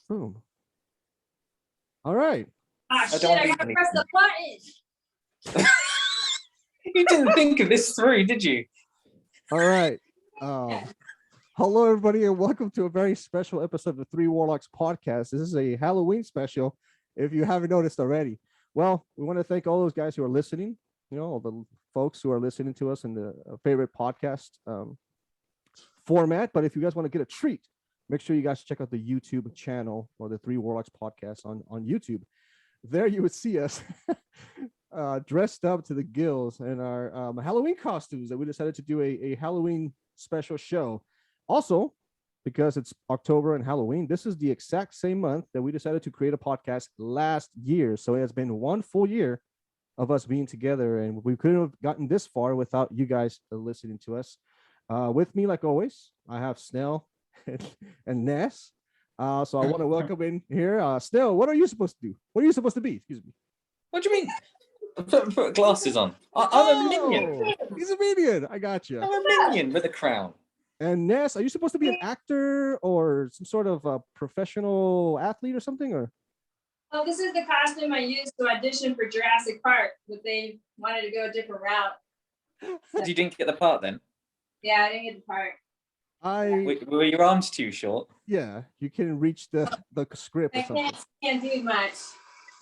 Boom. All right. Ah, shit, I gotta press the button. You didn't think of this through, did you? All right. Hello, everybody, and welcome to a very special episode of the Three Warlocks podcast. This is a Halloween special, if you haven't noticed already. Well, we want to thank all those guys who are listening, all the folks who are listening to us in the favorite podcast format. But if you guys want to get a treat, make sure you guys check out the YouTube channel or the Three Warlocks podcast on YouTube. There you would see us dressed up to the gills in our Halloween costumes that we decided to do a Halloween special show. Also, because it's October and Halloween, this is the exact same month that we decided to create a podcast last year. So it has been one full year of us being together, and we couldn't have gotten this far without you guys listening to us. With me, like always, I have Snell and Ness. So I want to welcome in here. Snell, what are you supposed to do? What are you supposed to be? Excuse me. What do you mean? Put glasses on. I'm a minion. He's a minion. I got you. I'm a minion with a crown. And Ness, are you supposed to be an actor or some sort of a professional athlete or something? Or Oh, this is the costume I used to audition for Jurassic Park, but they wanted to go a different route. You didn't get the part then? Yeah, I didn't get the part. Were your arms too short? Yeah, you can reach the script or I something. can't do much.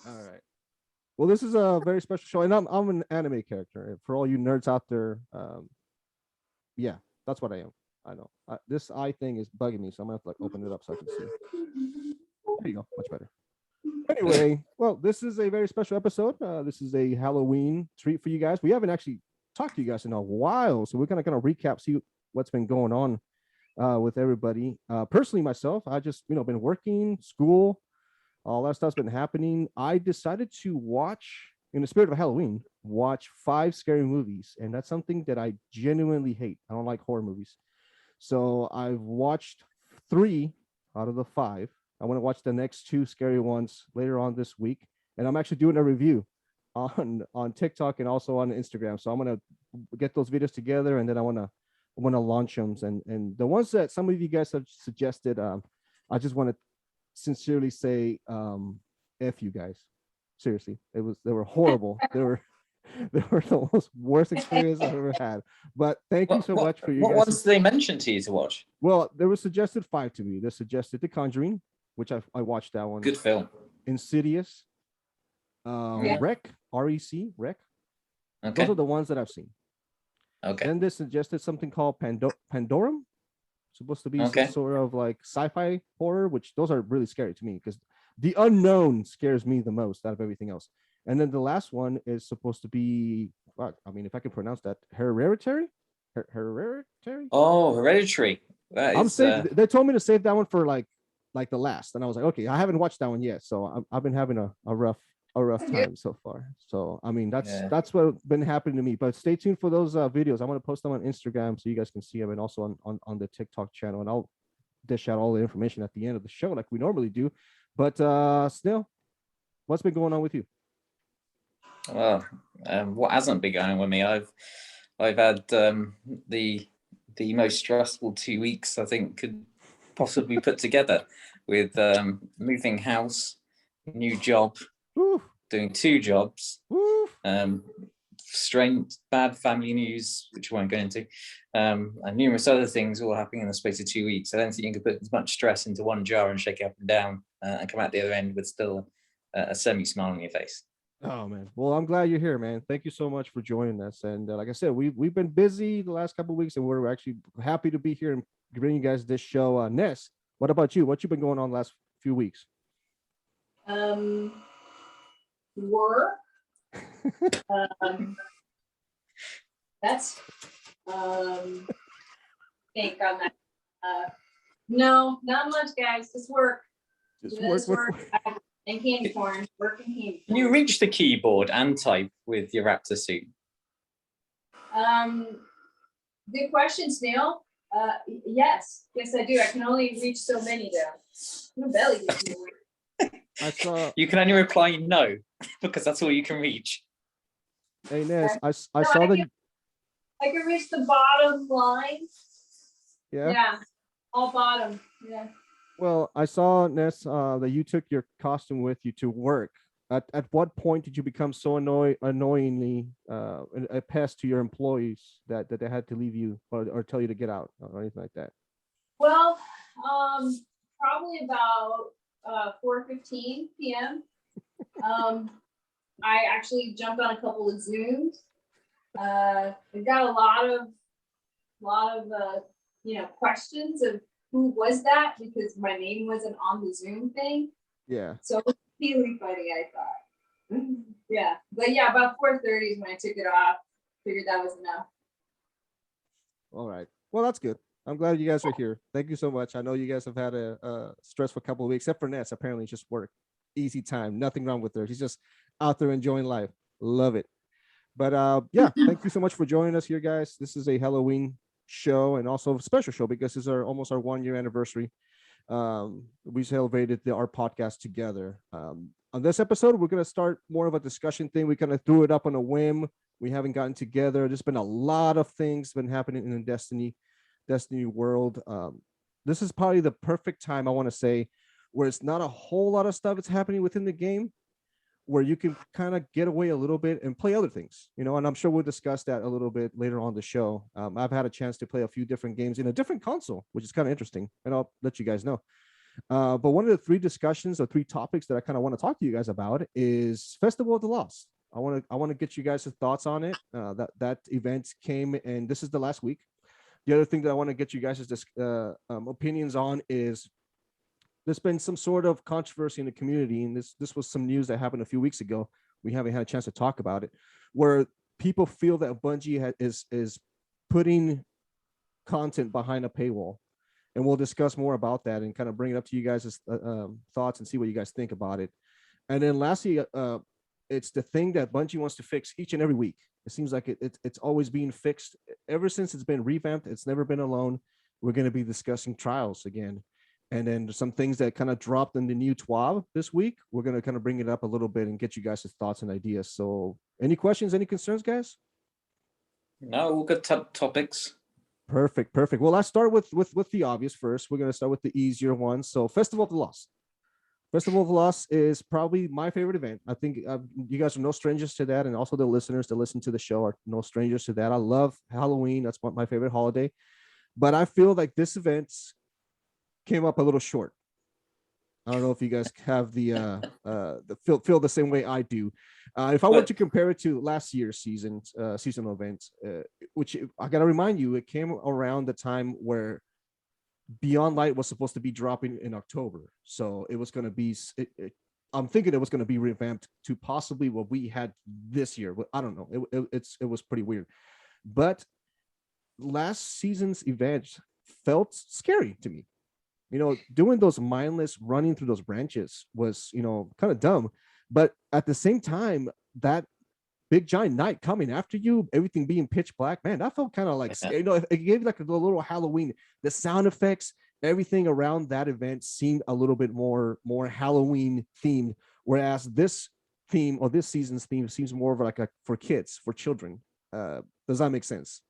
All right. Well, this is a very special show, and I'm an anime character. For all you nerds out there, yeah, that's what I am. I know. This eye thing is bugging me, so I'm gonna have to open it up so I can see. There you go, much better. Anyway, well, this is a very special episode. This is a Halloween treat for you guys. We haven't actually talked to you guys in a while, so we're gonna kind of recap, see what's been going on with everybody. Personally, myself, I just been working, school, all that stuff's been happening. I decided to watch, in the spirit of Halloween, watch 5 scary movies, and that's something that I genuinely hate. I don't like horror movies. So I've watched 3 out of the 5. I want to watch the next 2 scary ones later on this week, and I'm actually doing a review on TikTok and also on Instagram. So I'm gonna get those videos together, and then I want to launch them. And the ones that some of you guys have suggested, I just want to sincerely say, F you guys. Seriously, they were horrible. They were the most worst experience I've ever had. But thank you so much for you guys. What ones did they mention to you to watch? Well, there was suggested 5 to me. They suggested The Conjuring, which I watched that one. Good film. Insidious, Rec, REC, Rec. Okay. Those are the ones that I've seen. Okay. Then they suggested something called Pandorum, supposed to be some sort of like sci-fi horror, which those are really scary to me because the unknown scares me the most out of everything else. And then the last one is supposed to be, if I can pronounce that, Hereditary. Hereditary. Oh, Hereditary. They told me to save that one for like the last, and I was like, okay, I haven't watched that one yet, so I've been having a rough time so far. So that's what's been happening to me. But stay tuned for those videos. I'm going to post them on Instagram so you guys can see them, and also on the TikTok channel, and I'll dish out all the information at the end of the show like we normally do. But Snell, what's been going on with you? Well, what hasn't been going on with me? I've had the most stressful 2 weeks I think could possibly put together with moving house, new job, doing 2 jobs, strange bad family news, which I won't go into, and numerous other things all happening in the space of 2 weeks. I don't think you can put as much stress into one jar and shake it up and down and come out the other end with still a semi-smile on your face. Oh man, well, I'm glad you're here, man. Thank you so much for joining us. And like I said, we've been busy the last couple of weeks, and we're actually happy to be here and bring you guys this show. Ness, what about you? What you been going on the last few weeks? Work. That's think on that. No, not much, guys. Just work. Just work. And candy corn. Work and candy corn. Can you reach the keyboard and type with your raptor suit? Good question, Snail. Yes, I do. I can only reach so many though. My belly gets weird. You can only reply no because that's all you can reach. Hey Ness, I saw that. I can reach the bottom line. Yeah. Yeah. All bottom. Yeah. Well, I saw Ness that you took your costume with you to work. At what point did you become so annoyingly a pest to your employees that they had to leave you or tell you to get out or anything like that? Well, probably about 4:15 p.m. I actually jumped on a couple of Zooms. We've got a lot of questions of who was that, because my name wasn't on the Zoom thing. Yeah. So it was really funny, I thought. Yeah, but yeah, about 4:30 is when I took it off. Figured that was enough. All right. Well, that's good. I'm glad you guys are here. Thank you so much. I know you guys have had a stressful couple of weeks, except for Ness. Apparently, it's just work. Easy time. Nothing wrong with her. She's just out there enjoying life. Love it. But yeah, thank you so much for joining us here, guys. This is a Halloween show and also a special show because this is almost our 1 year anniversary. We celebrated our podcast together. On this episode, we're going to start more of a discussion thing. We kind of threw it up on a whim. We haven't gotten together. There's been a lot of things been happening in the Destiny world. This is probably the perfect time, I want to say, where it's not a whole lot of stuff that's happening within the game, where you can kind of get away a little bit and play other things, and I'm sure we'll discuss that a little bit later on the show. I've had a chance to play a few different games in a different console, which is kind of interesting, and I'll let you guys know. But one of the three discussions or three topics that I kind of want to talk to you guys about is Festival of the Lost. I want to get you guys' thoughts on it. That event came, and this is the last week. The other thing that I want to get you guys' opinions on is there's been some sort of controversy in the community, and this was some news that happened a few weeks ago. We haven't had a chance to talk about it, where people feel that Bungie is putting content behind a paywall, and we'll discuss more about that and kind of bring it up to you guys' thoughts and see what you guys think about it. And then lastly, it's the thing that Bungie wants to fix each and every week. It seems like it's always being fixed ever since it's been revamped. It's never been alone. We're going to be discussing trials again. And then some things that kind of dropped in the new TWAB this week. We're going to kind of bring it up a little bit and get you guys' thoughts and ideas. So any questions, any concerns, guys? No, all good topics. Perfect. Well, let's start with the obvious first. We're going to start with the easier one. So Festival of the Lost. Festival of the Lost is probably my favorite event. I think you guys are no strangers to that. And also the listeners that listen to the show are no strangers to that. I love Halloween. That's my favorite holiday. But I feel like this event came up a little short. I don't know if you guys have the feel the same way I do. If I were to compare it to last year's seasonal events, which I got to remind you, it came around the time where Beyond Light was supposed to be dropping in October, so it was going to be. I'm thinking it was going to be revamped to possibly what we had this year. But I don't know. It was pretty weird, but last season's event felt scary to me. Doing those mindless running through those branches was, kind of dumb. But at the same time, that big giant knight coming after you, everything being pitch black, man, that felt kind of like, it gave like a little Halloween. The sound effects, everything around that event seemed a little bit more Halloween themed, whereas this theme or this season's theme seems more of like for kids, for children. Does that make sense?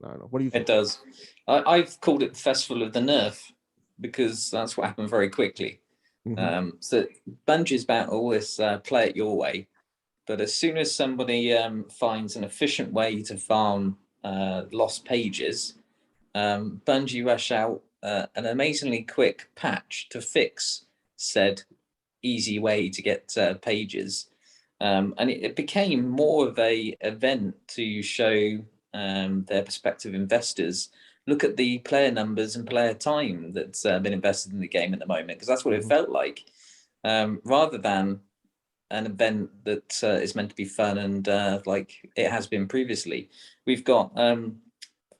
I don't know. What do you think? It does. I've called it the Festival of the Nerf, because that's what happened very quickly. Mm-hmm. So Bungie's about all this play it your way, but as soon as somebody finds an efficient way to farm lost pages, Bungie rush out an amazingly quick patch to fix said easy way to get pages. And it became more of a event to show their prospective investors, look at the player numbers and player time that's been invested in the game at the moment, because that's what it felt like, rather than an event that is meant to be fun and like it has been previously. We've got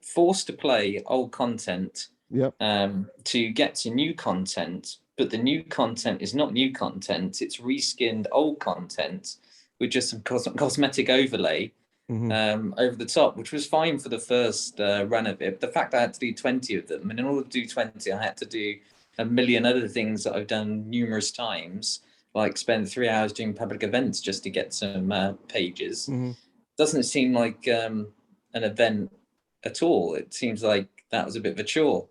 forced to play old content to get to new content, but the new content is not new content. It's reskinned old content with just some cosmetic overlay over the top, which was fine for the first run of it. But the fact I had to do 20 of them, and in order to do 20, I had to do a million other things that I've done numerous times, like spend 3 hours doing public events just to get some pages. Doesn't seem like an event at all. It seems like that was a bit of a chore,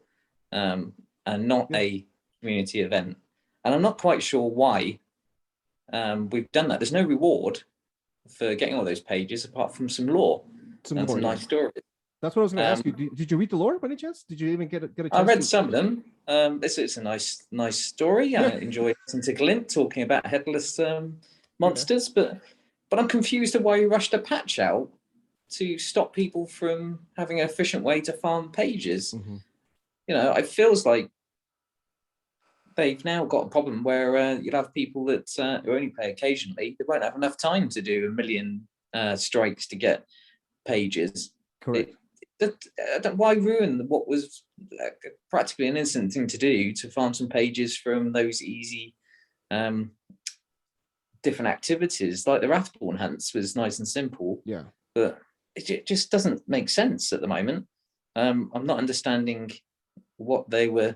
and not a community event, and I'm not quite sure why we've done that. There's no reward for getting all those pages apart from some lore and some nice stories. That's what I was going to ask you. Did you read the lore by any chance? Did you even get a chance? I read some of them. It's a nice story. I enjoyed listening to Glint talking about headless monsters, but I'm confused at why you rushed a patch out to stop people from having an efficient way to farm pages. You know, it feels like they've now got a problem where you'll have people that who only play occasionally. They won't have enough time to do 1 million strikes to get pages. Correct. Why ruin what was practically an instant thing to do to farm some pages from those easy different activities? Like the Wrathborn hunts was nice and simple. Yeah. But it just doesn't make sense at the moment. I'm not understanding what they were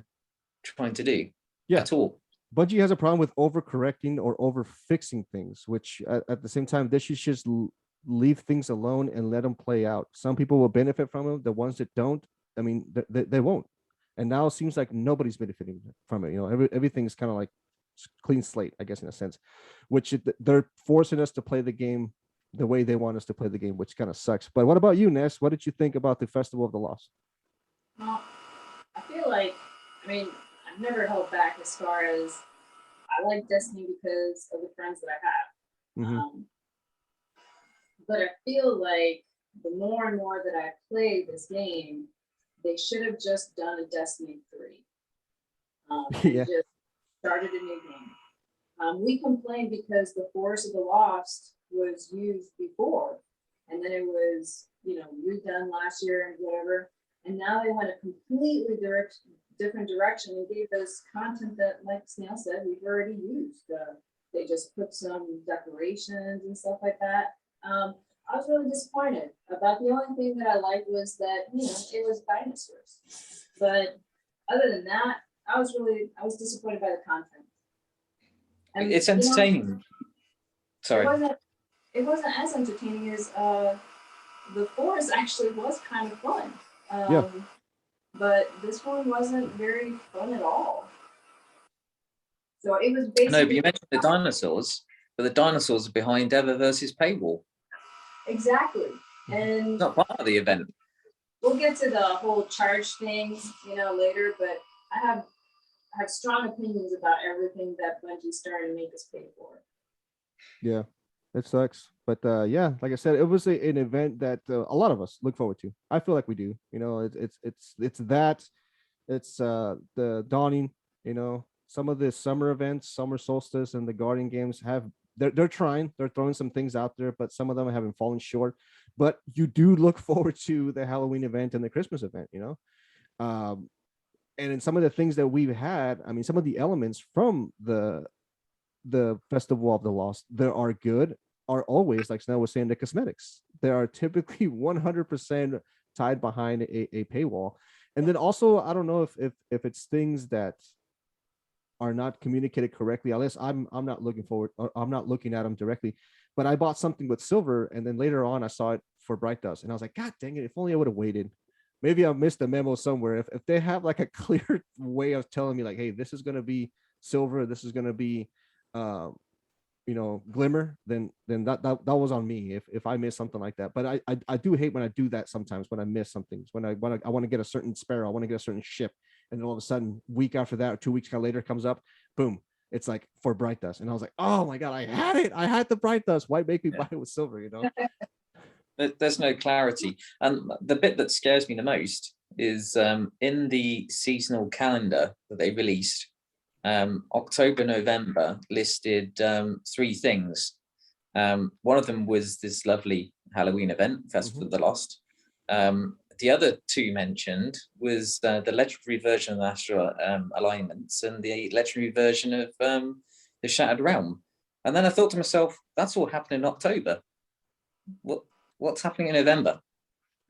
trying to do at all. Bungie has a problem with overcorrecting or over-fixing things, which at the same time, they should just leave things alone and let them play out. Some people will benefit from them. The ones that don't, I mean, they won't. And now it seems like nobody's benefiting from it. You know, everything's kind of like clean slate, I guess, in a sense, which they're forcing us to play the game the way they want us to play the game, which kind of sucks. But what about you, Ness? What did you think about the Festival of the Lost? Well, I feel like, I mean, I've never held back as far as I like Destiny because of the friends that I have. But I feel like the more and more that I play this game, they should have just done a Destiny 3. Just started a new game. We complained because the Forest of the Lost was used before, and then it was, you know, redone last year and whatever. And now they went a completely different direction and gave us content that, like Snail said, we've already used. They just put some decorations and stuff like that. I was really disappointed. About the only thing that I liked was that, you know, it was dinosaurs. But other than that, I was disappointed by the content. And, it's entertaining. You know, Sorry. It wasn't as entertaining as the Forest actually was kind of fun. But this one wasn't very fun at all. So it was basically. No, but you mentioned the dinosaurs, but the dinosaurs are behind Ever versus Paywall. Exactly. And it's not part of the event. We'll get to the whole charge things, you know, later, but I have strong opinions about everything that Bungie's starting to make us pay for. Yeah, it sucks. But yeah, like I said, it was an event that a lot of us look forward to. I feel like we do. You know, it's the dawning. You know, some of the summer events, Summer Solstice, and the Guardian games they're trying. They're throwing some things out there, but some of them haven't fallen short. But you do look forward to the Halloween event and the Christmas event. You know, and in some of the things that we've had, I mean, some of the elements from the Festival of the Lost, there are good, are always, like Snell was saying, the cosmetics. They are typically 100% tied behind a paywall. And then also, I don't know if it's things that are not communicated correctly, unless I'm not looking forward, or I'm not looking at them directly. But I bought something with silver, and then later on I saw it for Bright Dust, and I was like, God dang it, if only I would have waited. Maybe I missed a memo somewhere. If they have like a clear way of telling me, like, hey, this is going to be silver, this is going to be you know, glimmer, then that was on me if I miss something like that. But I do hate when I do that sometimes, when I miss something, when I want to get a certain sparrow, I want to get a certain ship, and then all of a sudden, week after that or 2 weeks later comes up, boom, it's like for Bright Dust, and I was like, oh my God, I had the Bright Dust. Why make me buy it with silver? You know. There's no clarity, and the bit that scares me the most is in the seasonal calendar that they released. October, November listed 3 things. One of them was this lovely Halloween event, Festival of the Lost. The other 2 mentioned was the legendary version of the Astral Alignments and the legendary version of the Shattered Realm. And then I thought to myself, that's all happening in October. What's happening in November?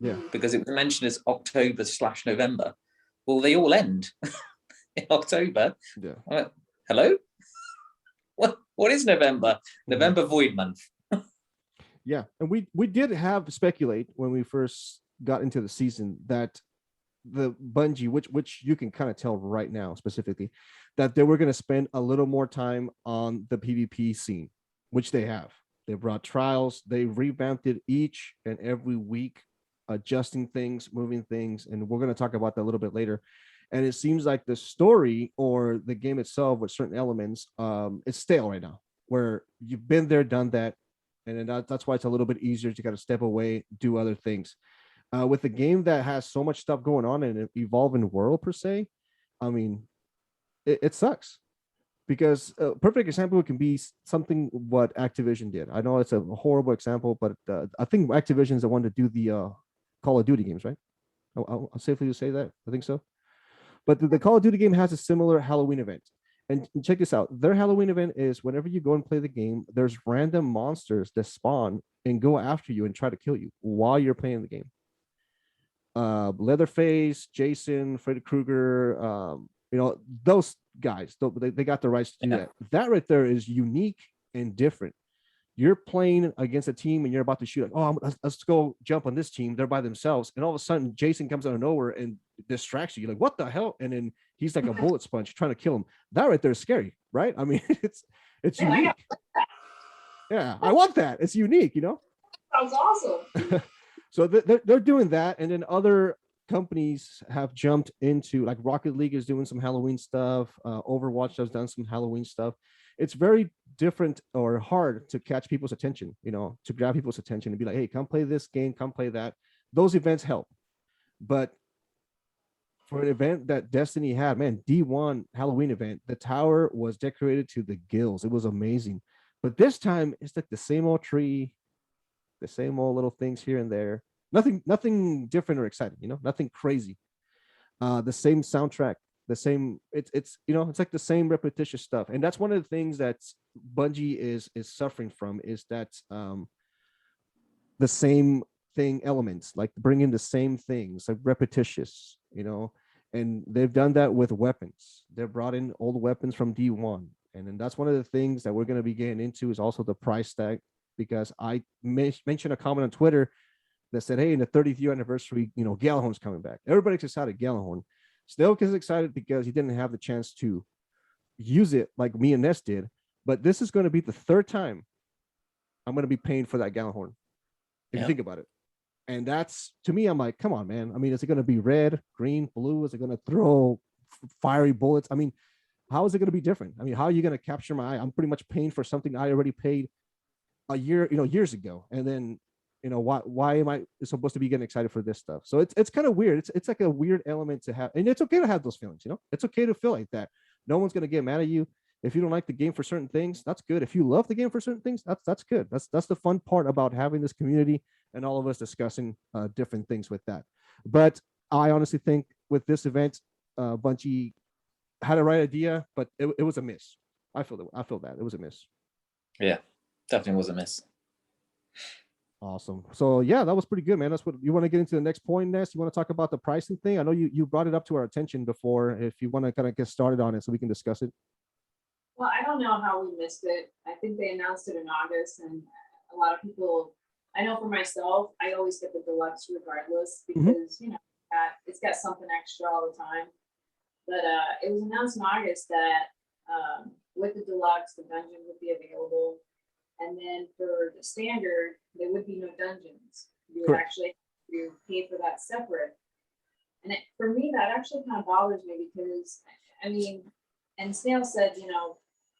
Yeah, because it was mentioned as October/November. Well, they all end in October. Yeah. Went, hello? What is November? November Void Month. Yeah, and we did have speculate when we first got into the season that the Bungie, which you can kind of tell right now specifically, that they were going to spend a little more time on the PvP scene, which they have. They brought trials, they revamped it each and every week, adjusting things, moving things, and we're going to talk about that a little bit later. And it seems like the story or the game itself with certain elements, it's stale right now, where you've been there, done that, and then that's why it's a little bit easier to kind of step away, do other things. With a game that has so much stuff going on in an evolving world per se, I mean, it sucks because a perfect example can be something what Activision did. I know it's a horrible example, but I think Activision is the one to do the Call of Duty games, right? I'll safely say that. I think so. But the Call of Duty game has a similar Halloween event. And check this out. Their Halloween event is whenever you go and play the game, there's random monsters that spawn and go after you and try to kill you while you're playing the game. Leatherface, Jason, Freddy Krueger, those guys, they got the rights to do that. That right there is unique and different. You're playing against a team and you're about to shoot, like, oh, let's go jump on this team. They're by themselves. And all of a sudden, Jason comes out of nowhere and distracts you. You're like, what the hell? And then he's like a bullet sponge trying to kill him. That right there is scary, right? I mean, it's unique. Yeah, I want that. It's unique, Sounds awesome. So they're doing that. And then other companies have jumped into, like Rocket League is doing some Halloween stuff. Overwatch has done some Halloween stuff. It's very different or hard to catch people's attention, to grab people's attention and be like, hey, come play this game, come play that. Those events help. But for an event that Destiny had, man, D1 Halloween event, the tower was decorated to the gills. It was amazing. But this time it's like the same old tree, the same old little things here and there. Nothing different or exciting, nothing crazy. The same soundtrack, the same, it's like the same repetitious stuff. And that's one of the things that Bungie is suffering from, is that the same thing elements, like bringing the same things, like repetitious, and they've done that with weapons. They've brought in old weapons from D1. And then that's one of the things that we're going to be getting into, is also the price tag, because I mentioned a comment on Twitter that said, hey, in the 30th year anniversary, Gjallarhorn's coming back. Everybody's excited. Gjallarhorn. Stilk is excited because he didn't have the chance to use it like me and Ness did. But this is going to be the third time I'm going to be paying for that Gjallarhorn, if you think about it. And that's, to me, I'm like, come on, man. I mean, is it going to be red, green, blue? Is it going to throw fiery bullets? I mean, how is it going to be different? I mean, how are you going to capture my eye? I'm pretty much paying for something I already paid a year, years ago. And then, why am I supposed to be getting excited for this stuff? So it's kind of weird. It's like a weird element to have, and it's okay to have those feelings. It's okay to feel like that. No one's going to get mad at you if you don't like the game for certain things. That's good. If you love the game for certain things, that's good. That's the fun part about having this community and all of us discussing different things with that. But I honestly think with this event, Bungie had a right idea, but it was a miss. I feel that it was a miss. Yeah, definitely was a miss. Awesome. So yeah, that was pretty good, man. That's what you want to get into the next point, Ness. You want to talk about the pricing thing? I know you brought it up to our attention before. If you want to kind of get started on it so we can discuss it. Well, I don't know how we missed it. I think they announced it in August, and a lot of people, I know for myself, I always get the deluxe regardless, because it's got something extra all the time. But it was announced in August that with the deluxe, the dungeon would be available. And then for the standard, there would be no dungeons. You would actually have to pay for that separate. And for me, that actually kind of bothers me, because, I mean, and Snail said,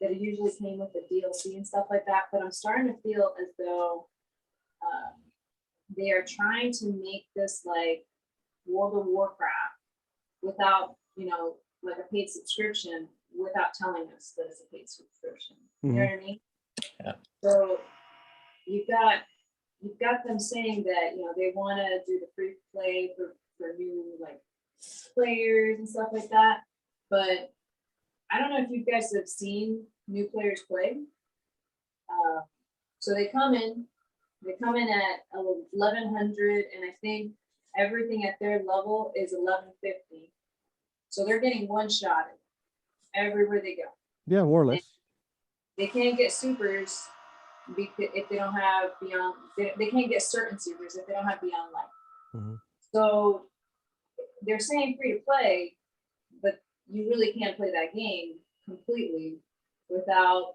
that it usually came with the DLC and stuff like that. But I'm starting to feel as though they are trying to make this like World of Warcraft without, like a paid subscription, without telling us that it's a paid subscription. You know what I mean? Yeah. So you've got them saying that they want to do the free play for new like players and stuff like that, but I don't know if you guys have seen new players play. So they come in at 1,100, and I think everything at their level is 1,150. So they're getting one shot everywhere they go. Yeah, more or less. They can't get supers if they don't have beyond. They can't get certain supers if they don't have beyond life. So they're saying free to play, but you really can't play that game completely without,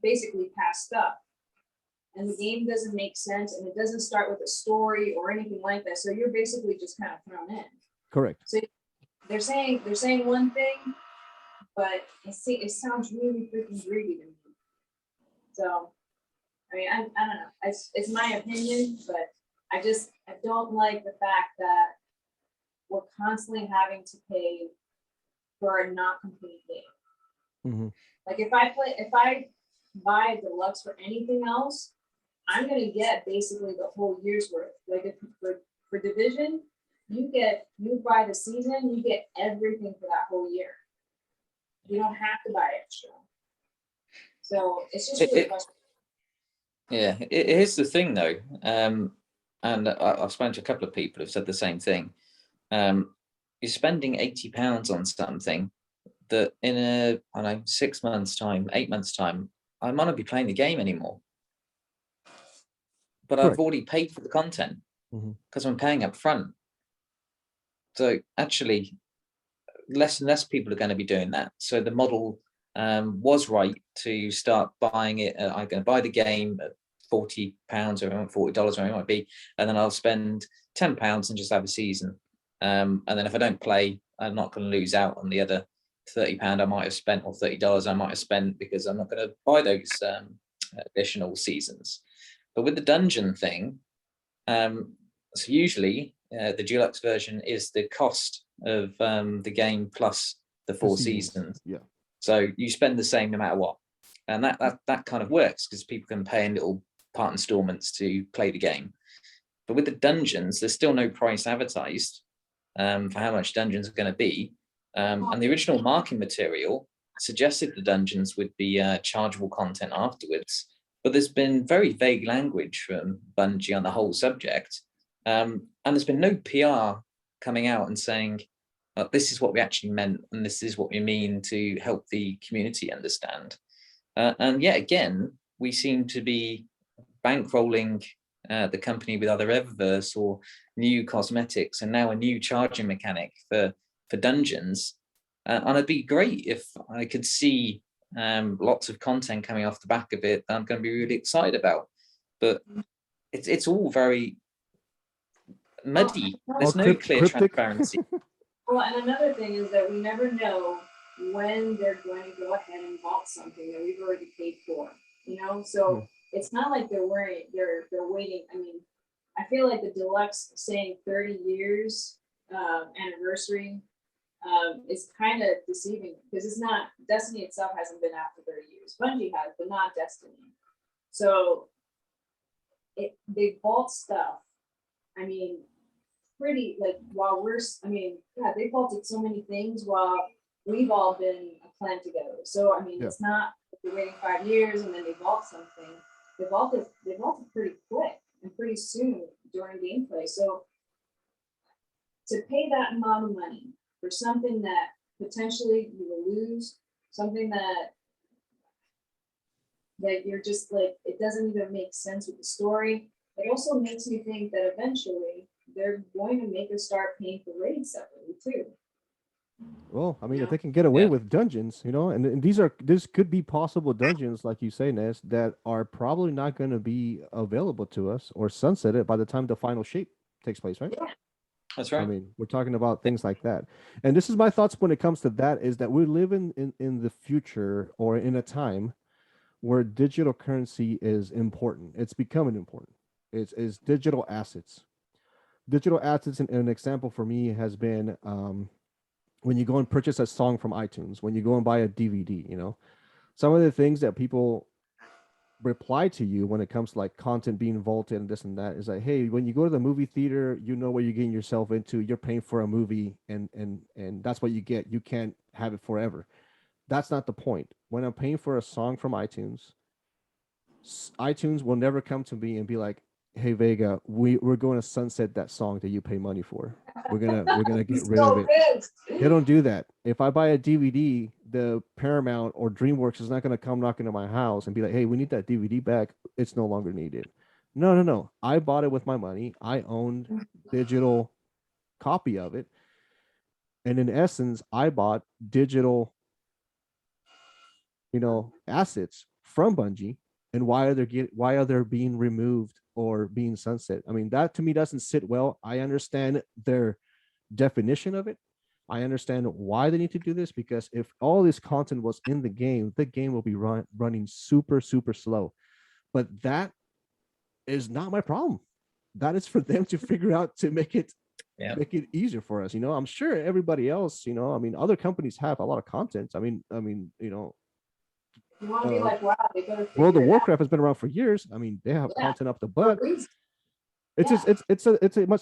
basically past stuff. And the game doesn't make sense, and it doesn't start with a story or anything like that. So you're basically just kind of thrown in. Correct. So they're saying one thing, but it sounds really freaking greedy to me. So, I mean, I don't know. It's my opinion, but I don't like the fact that we're constantly having to pay for a not complete game. Mm-hmm. Like if I buy a deluxe for anything else, I'm gonna get basically the whole year's worth. Like if for division, you buy the season, you get everything for that whole year. You don't have to buy extra. So it's just really frustrating. Yeah, here's the thing though, and I've spoken to a couple of people who've said the same thing. You're spending £80 on something that in 6 months' time, 8 months' time, I might not be playing the game anymore. But Correct. I've already paid for the content because Mm-hmm. I'm paying up front. So actually, less and less people are going to be doing that. So the model was right to start buying it. I'm going to buy the game at £40 or $40 or whatever it might be, and then I'll spend £10 and just have a season. And then if I don't play, I'm not going to lose out on the other £30 I might have spent or $30 I might have spent because I'm not going to buy those additional seasons. But with the dungeon thing, so usually the deluxe version is the cost of the game plus the 4 seasons. Yeah. So you spend the same no matter what, and that kind of works because people can pay in little part installments to play the game. But with the dungeons, there's still no price advertised for how much dungeons are going to be, and the original marketing material suggested the dungeons would be chargeable content afterwards. But there's been very vague language from Bungie on the whole subject, and there's been no PR coming out and saying, this is what we actually meant, and this is what we mean to help the community understand. And yet again, we seem to be bankrolling the company with either Eververse or new cosmetics, and now a new charging mechanic for dungeons. And it'd be great if I could see lots of content coming off the back of it that I'm going to be really excited about. But it's all very muddy. There's no clear cryptic. transparency. Well, and another thing is that we never know when they're going to go ahead and vault something that we've already paid for. So it's not like they're worried. They're waiting. I mean, I feel like the deluxe saying 30 years anniversary is kind of deceiving because it's not. Destiny itself hasn't been out for 30 years. Bungie has, but not Destiny. So they vault stuff. I mean, pretty like they vaulted so many things while we've all been a clan together. So I mean, It's not like they're waiting 5 years and then they vault something. They vaulted pretty quick and pretty soon during gameplay. So to pay that amount of money for something that potentially you will lose, something that you're just like, it doesn't even make sense with the story. It also makes me think that eventually they're going to make us start paying for raids separately too. Well, I mean, if they can get away with dungeons, and this could be possible dungeons, like you say, Ness, that are probably not going to be available to us or sunsetted by the time the final shape takes place, right? Yeah. That's right. I mean, we're talking about things like that. And this is my thoughts when it comes to that, is that we live in the future or in a time where digital currency is important. It's becoming important. It's digital assets. Digital assets, an example for me has been when you go and purchase a song from iTunes, when you go and buy a DVD, some of the things that people reply to you when it comes to like content being vaulted and this and that is like, hey, when you go to the movie theater, you know what you're getting yourself into. You're paying for a movie and that's what you get. You can't have it forever. That's not the point. When I'm paying for a song from iTunes, iTunes will never come to me and be like, hey Vega, we're going to sunset that song that you pay money for. We're gonna get rid of it. They don't do that. If I buy a DVD, the Paramount or DreamWorks is not gonna come knocking to my house and be like, hey, we need that DVD back. It's no longer needed. No. I bought it with my money. I owned digital copy of it. And in essence, I bought digital, assets from Bungie. And why are they being removed or being sunset? I mean, that to me doesn't sit well. I understand their definition of it. I understand why they need to do this, because if all this content was in the game will be running super, super slow. But that is not my problem. That is for them to figure out to make it easier for us. I'm sure everybody else, I mean, other companies have a lot of content. You want to be like, wow, they better World of figure it out Warcraft has been around for years. I mean, they have Yeah. content up the for a butt. reason. It's Yeah. just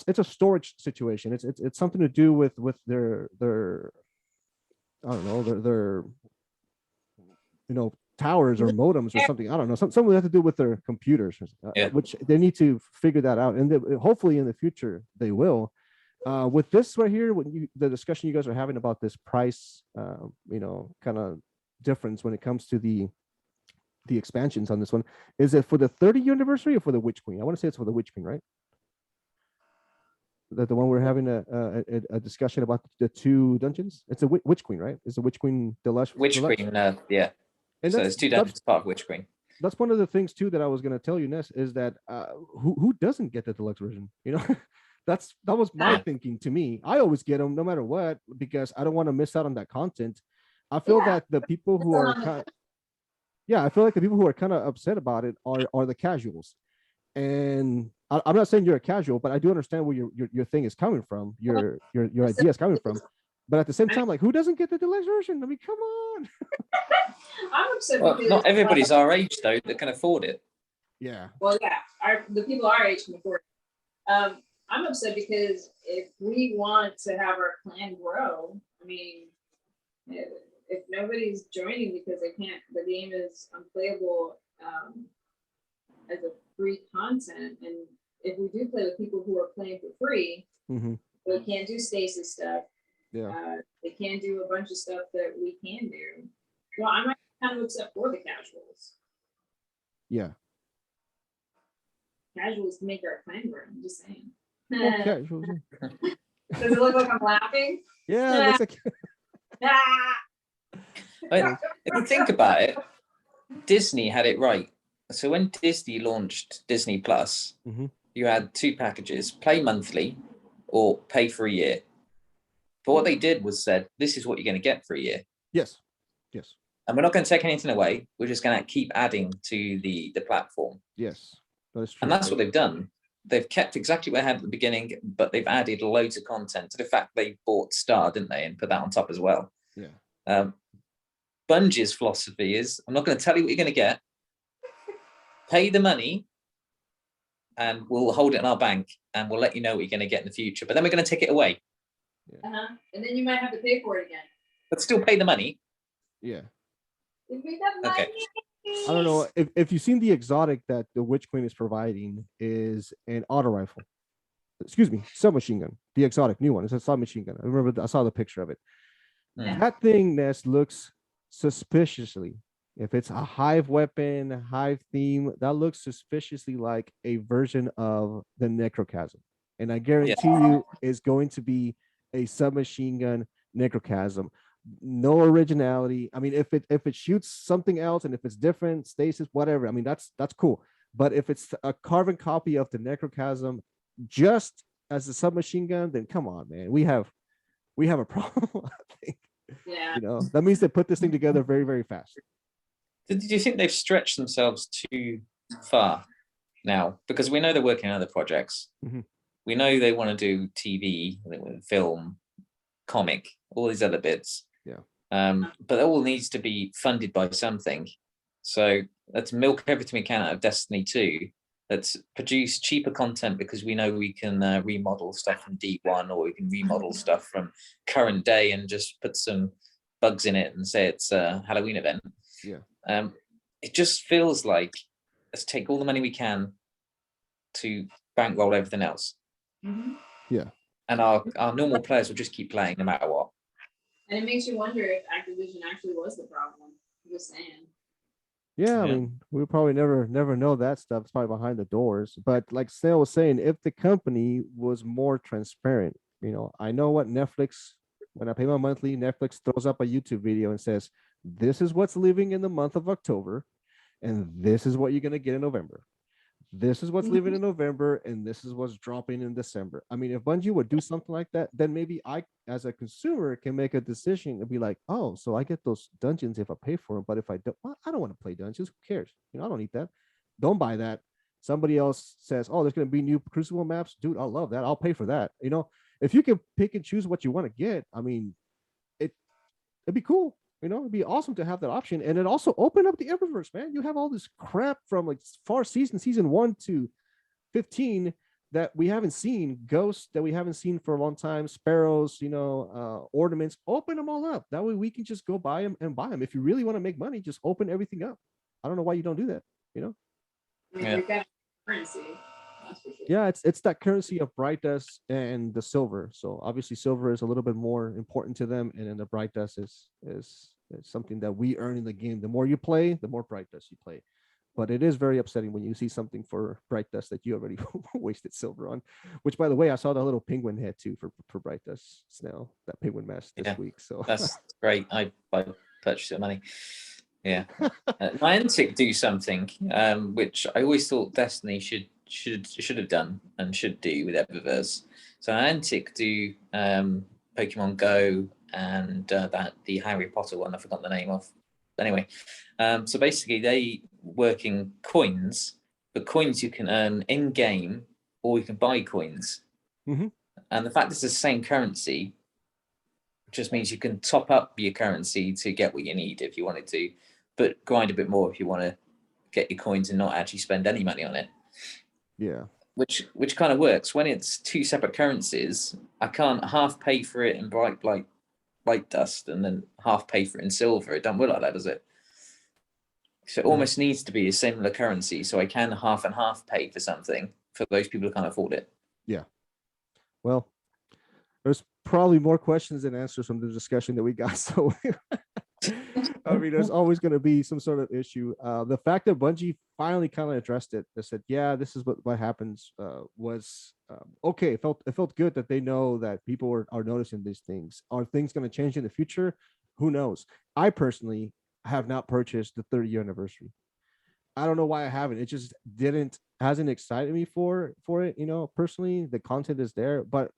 it's a storage situation. It's something to do with their I don't know, their towers or modems or something. I don't know, something that have to do with their computers, Yeah. which they need to figure that out, and hopefully in the future they will. With this right here, the discussion you guys are having about this price, kind of difference when it comes to the expansions on this one, is it for the 30th anniversary or for the Witch Queen? I want to say it's for the Witch Queen, right? The one we're having a discussion about the two dungeons. It's a Witch Queen, right? It's a Witch Queen Deluxe. Witch Queen, yeah. And So there's two dungeons part of Witch Queen. That's one of the things too that I was going to tell you, Ness, is that who doesn't get the deluxe version? That was my thinking. To me, I always get them no matter what, because I don't want to miss out on that content. I feel that the people who are I feel like the people who are kind of upset about it are the casuals. And I'm not saying you're a casual, but I do understand where your thing is coming from, your idea is coming from. But at the same time, like, who doesn't get the deluxe version? I mean, come on. I'm upset Well, because not everybody's our age though that can afford it. Yeah. well, yeah, the people our age can afford it. I'm upset because if we want to have our clan grow, I mean, if nobody's joining because the game is unplayable as a free content, and if we do play with people who are playing for free, they can't do stasis stuff. Yeah. They can't do a bunch of stuff that we can do. Well, I'm kind of upset for the casuals. Yeah. Casuals make our clan grow. I'm just saying. Well, casuals. Does it look like I'm laughing? Yeah, it looks like. If you think about it, Disney had it right. So when Disney launched Disney Plus, you had two packages: play monthly or pay for a year. But what they did was said, this is what you're going to get for a year. Yes. And we're not going to take anything away. We're just going to keep adding to the platform. Yes, that is true. And that's what they've done. They've kept exactly what they had at the beginning, but they've added loads of content. To the fact they bought Star, didn't they, and put that on top as well. Yeah. Bungie's philosophy is, I'm not going to tell you what you're going to get. Pay the money, and we'll hold it in our bank, and we'll let you know what you're going to get in the future. But then we're going to take it away. And then you might have to pay for it again. But still pay the money. Yeah. Give me the money. Okay. I don't know if you've seen the exotic that the Witch Queen is providing is an auto rifle. Excuse me, submachine gun. The exotic new one. It's a submachine gun. I remember I saw the picture of it. That thing, Ness, looks suspiciously. If it's a hive weapon, hive theme, that looks suspiciously like a version of the Necrochasm. And I guarantee you it's going to be a submachine gun Necrochasm. No originality. I mean, if it shoots something else and if it's different, stasis, whatever, I mean, that's cool. But if it's a carbon copy of the Necrochasm just as a submachine gun, then come on, man. We have a problem, I think. Yeah. That means they put this thing together very, very fast. Do you think they've stretched themselves too far now? Because we know they're working on other projects. We know they want to do TV, film, comic, all these other bits. Yeah. But it all needs to be funded by something. So let's milk everything we can out of Destiny 2. Let's produce cheaper content because we know we can remodel stuff from D1, or we can remodel stuff from current day and just put some bugs in it and say it's a Halloween event. Yeah. It just feels like let's take all the money we can to bankroll everything else. Yeah. And our normal players will just keep playing no matter what. And it makes you wonder if Activision actually was the problem. I'm just saying. Yeah, I mean, we'll probably never know that stuff. It's probably behind the doors. But like Snail was saying, if the company was more transparent, I know what Netflix When I pay my monthly, Netflix throws up a YouTube video and says, this is what's leaving in the month of October, and this is what you're going to get in November. This is what's leaving in November, and this is what's dropping in December. I mean, if Bungie would do something like that, then maybe I, as a consumer, can make a decision and be like, oh, so I get those dungeons if I pay for them. But if I don't, well, I don't want to play dungeons. Who cares? You know, I don't need that. Don't buy that. Somebody else says, oh, there's going to be new Crucible maps. Dude, I love that. I'll pay for that. You know, if you can pick and choose what you want to get, I mean, it'd be cool. You know, it'd be awesome to have that option. And it also opened up the Eververse, man. You have all this crap from like season 1 to 15 that we haven't seen, ghosts that we haven't seen for a long time, sparrows, you know, ornaments. Open them all up. That way we can just go buy them and buy them. If you really want to make money, just open everything up. I don't know why you don't do that, you know? I mean, you've got currency. That's for sure. Yeah, it's that currency of bright dust and the silver. So obviously silver is a little bit more important to them, and then the bright dust is something that we earn in the game. The more you play, the more bright dust you play. But it is very upsetting when you see something for bright dust that you already wasted silver on. Which, by the way, I saw the little penguin head too for bright dust snail, that penguin mask this week. So that's great. I purchased the money. Yeah, Niantic do something which I always thought Destiny should have done and should do with Eververse. So Niantic do Pokemon Go and the Harry Potter one. I forgot the name of. Anyway, so basically they work in coins, but coins you can earn in game or you can buy coins. Mm-hmm. And the fact it's the same currency just means you can top up your currency to get what you need if you wanted to, but grind a bit more if you want to get your coins and not actually spend any money on it. Yeah. Which kind of works. When it's two separate currencies, I can't half pay for it in bright dust and then half pay for it in silver. It don't work like that, does it? So it almost needs to be a similar currency so I can half and half pay for something for those people who can't afford it. Yeah. Well, there's probably more questions than answers from the discussion that we got. So I mean, there's always going to be some sort of issue. The fact that Bungie finally kind of addressed it, they said, yeah, this is what happens, was okay. It felt good that they know that people are noticing these things. Are things going to change in the future? Who knows? I personally have not purchased the 30-year anniversary. I don't know why I haven't. It just hasn't excited me for it. You know, personally, the content is there, but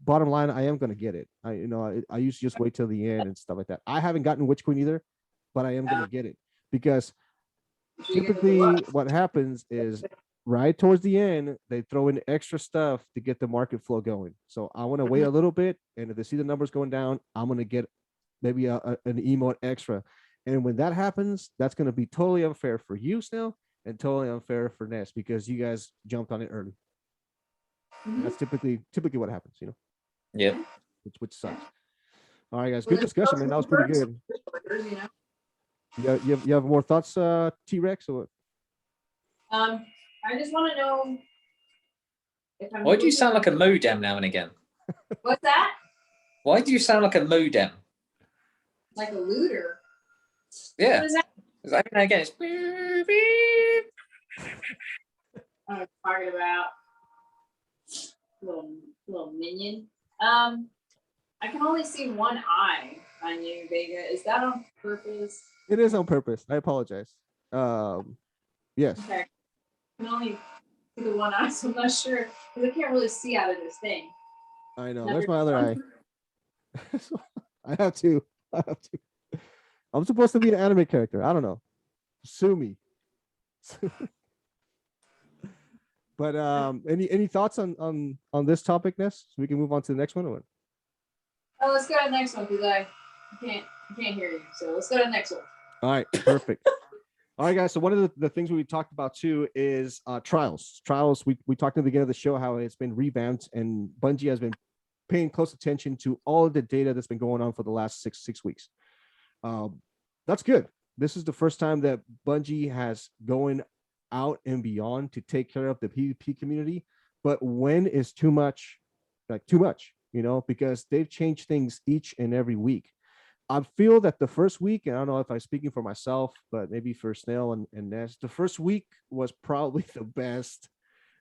bottom line, I am going to get it. I used to just wait till the end and stuff like that. I haven't gotten Witch Queen either, but I am going to get it because typically what happens is right towards the end, they throw in extra stuff to get the market flow going. So I want to wait a little bit. And if they see the numbers going down, I'm going to get maybe an emote extra. And when that happens, that's going to be totally unfair for you, Snail, and totally unfair for Ness because you guys jumped on it early. That's typically what happens, you know. Yeah. Which sucks. All right, guys. Good discussion, man. That was pretty good. You have more thoughts, T-Rex, or what? I just want to know if I'm. Why do you sound like a modem now and again? What's that? Why do you sound like a modem? Like a looter. Yeah. What is that? Because every now and again it's beep, beep. I'm talking about little minion. I can only see one eye on you, Vega. Is that on purpose? It is on purpose. I apologize. Yes. Okay. I can only see the one eye, so I'm not sure because I can't really see out of this thing. I know. There's my other eye. I have to. I'm supposed to be an anime character. I don't know. Sue me. But any thoughts on this topic, Ness? So we can move on to the next one. Or what? Oh, let's go to the next one because I can't hear you. So let's go to the next one. All right, perfect. All right, guys. So one of the things we talked about too is trials. Trials. We talked at the beginning of the show how it's been revamped, and Bungie has been paying close attention to all of the data that's been going on for the last six weeks. That's good. This is the first time that Bungie has going out and beyond to take care of the PvP community. But when is too much? Like too much, you know, because they've changed things each and every week. I feel that the first week, and I don't know if I'm speaking for myself, but maybe for Snail and Ness, the first week was probably the best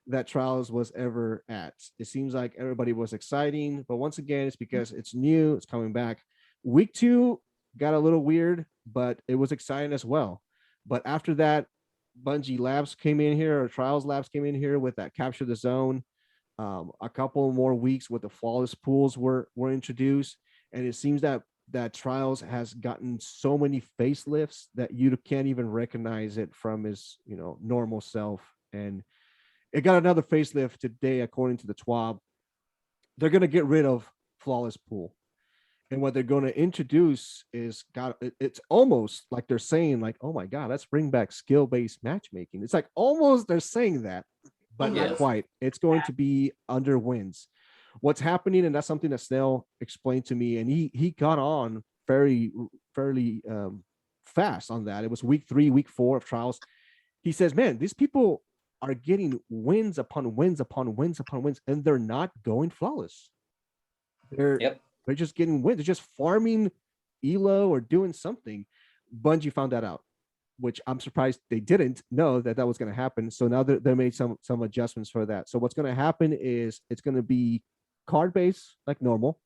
that Trials was ever at. It seems like everybody was exciting, but once again, it's because it's new, it's coming back. Week 2 got a little weird, but it was exciting as well. But after that, Bungie Labs came in here, or Trials Labs came in here with that Capture the Zone. A couple more weeks with the flawless pools were introduced, and it seems that Trials has gotten so many facelifts that you can't even recognize it from his normal self. And it got another facelift today, according to the TWAB. They're gonna get rid of flawless pool, and what they're going to introduce is it's almost like they're saying like, oh my god, let's bring back skill-based matchmaking. It's like almost they're saying that, but not quite. It's going to be under wins. What's happening, and that's something that Snell explained to me, and he got on fairly fast on that. It was week 3, week 4 of Trials. He says, man, these people are getting wins upon wins upon wins upon wins, and they're not going flawless. They're just getting wins. They're just farming elo or doing something. Bungie found that out, which I'm surprised they didn't know that was going to happen. So now they made some adjustments for that. So what's going to happen is it's going to be card based like normal.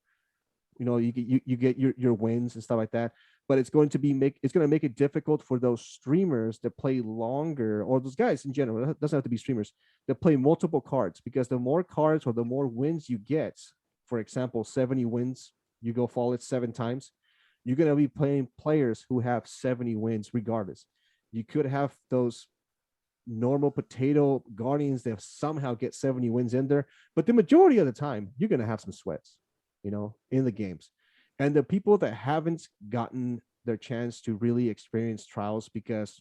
You get your wins and stuff like that. But it's going to make it difficult for those streamers that play longer, or those guys in general. It doesn't have to be streamers that play multiple cards, because the more cards or the more wins you get, for example, 70 wins, you go flawless 7 times, you're going to be playing players who have 70 wins regardless. You could have those normal potato guardians that somehow get 70 wins in there, but the majority of the time, you're going to have some sweats, in the games. And the people that haven't gotten their chance to really experience Trials because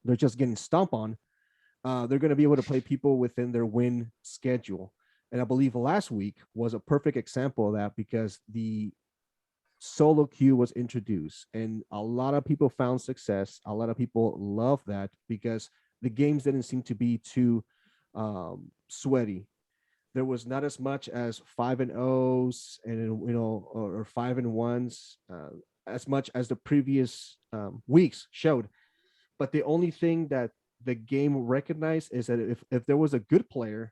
they're just getting stomped on, they're going to be able to play people within their win schedule. And I believe last week was a perfect example of that, because the solo queue was introduced and a lot of people found success. A lot of people love that because the games didn't seem to be too sweaty. There was not as much as 5-0s and or 5-1s as much as the previous weeks showed. But the only thing that the game recognized is that if there was a good player,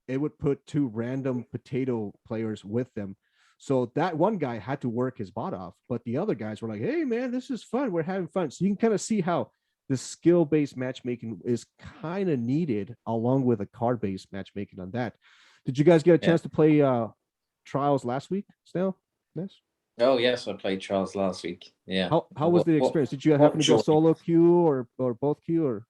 it would put 2 random potato players with them. So that one guy had to work his butt off, but the other guys were like, hey man, this is fun, we're having fun. So you can kind of see how the skill-based matchmaking is kind of needed along with a card-based matchmaking on that. Did you guys get a chance to play Trials last week, Snell? Yes. Oh yes, I played Trials last week. Yeah. How was the experience? Did you happen to go solo queue or both queue, or?